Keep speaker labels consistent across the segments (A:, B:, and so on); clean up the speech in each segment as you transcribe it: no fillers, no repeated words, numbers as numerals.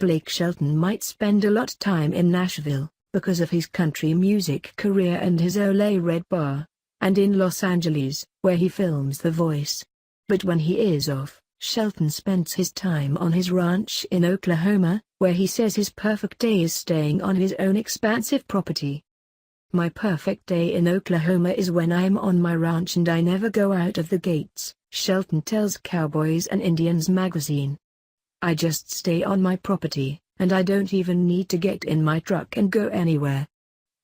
A: Blake Shelton might spend a lot time in Nashville, because of his country music career and his Ole Red Bar, and in Los Angeles, where he films The Voice. But when he is off, Shelton spends his time on his ranch in Oklahoma, where he says his perfect day is staying on his own expansive property. "My perfect day in Oklahoma is when I'm on my ranch and I never go out of the gates," Shelton tells Cowboys and Indians magazine. "I just stay on my property, and I don't even need to get in my truck and go anywhere.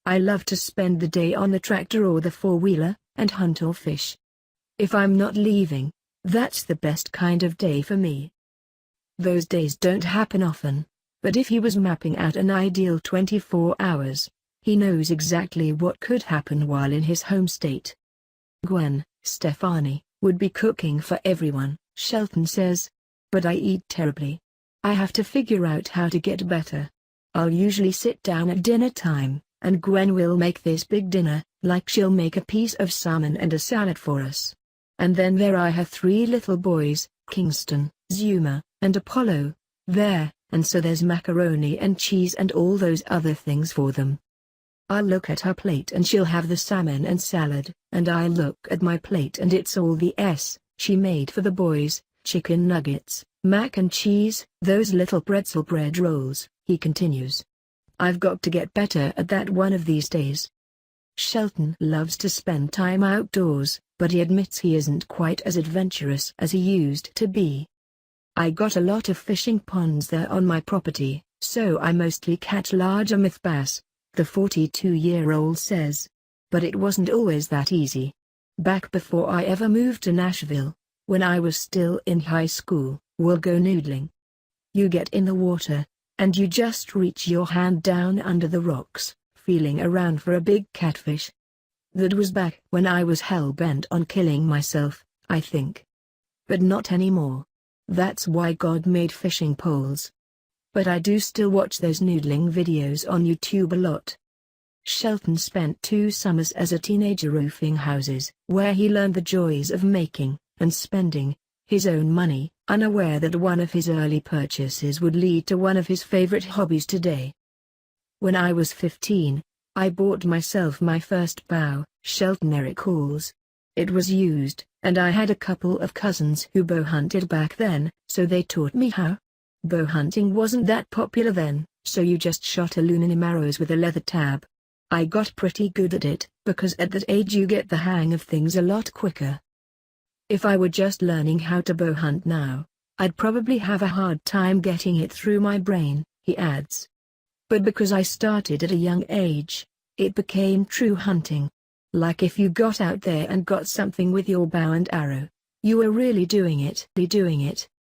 A: I love to spend the day on the tractor or the four-wheeler, and hunt or fish. If I'm not leaving, that's the best kind of day for me." Those days don't happen often, but if he was mapping out an ideal 24 hours, he knows exactly what could happen while in his home state. Gwen Stefani would be cooking for everyone, Shelton says. "But I eat terribly. I have to figure out how to get better. I'll usually sit down at dinner time, and Gwen will make this big dinner, like she'll make a piece of salmon and a salad for us. And then there are her 3 little boys, Kingston, Zuma, and Apollo, there, and so there's macaroni and cheese and all those other things for them. I'll look at her plate and she'll have the salmon and salad, and I look at my plate and it's all the she made for the boys, chicken nuggets, mac and cheese, those little pretzel bread rolls," he continues. "I've got to get better at that one of these days." Shelton loves to spend time outdoors, but he admits he isn't quite as adventurous as he used to be. "I got a lot of fishing ponds there on my property, so I mostly catch largemouth bass," the 42-year-old says. "But it wasn't always that easy. Back before I ever moved to Nashville, when I was still in high school, we'll go noodling. You get in the water, and you just reach your hand down under the rocks, feeling around for a big catfish. That was back when I was hell-bent on killing myself, I think. But not anymore. That's why God made fishing poles. But I do still watch those noodling videos on YouTube a lot." Shelton spent 2 summers as a teenager roofing houses, where he learned the joys of making, and spending, his own money, unaware that one of his early purchases would lead to one of his favorite hobbies today. "When I was 15, I bought myself my first bow," Shelton recalls. "It was used, and I had a couple of cousins who bow hunted back then, so they taught me how. Bow hunting wasn't that popular then, so you just shot aluminum arrows with a leather tab. I got pretty good at it, because at that age you get the hang of things a lot quicker. If I were just learning how to bow hunt now, I'd probably have a hard time getting it through my brain," he adds. "But because I started at a young age, it became true hunting. Like if you got out there and got something with your bow and arrow, you were really doing it.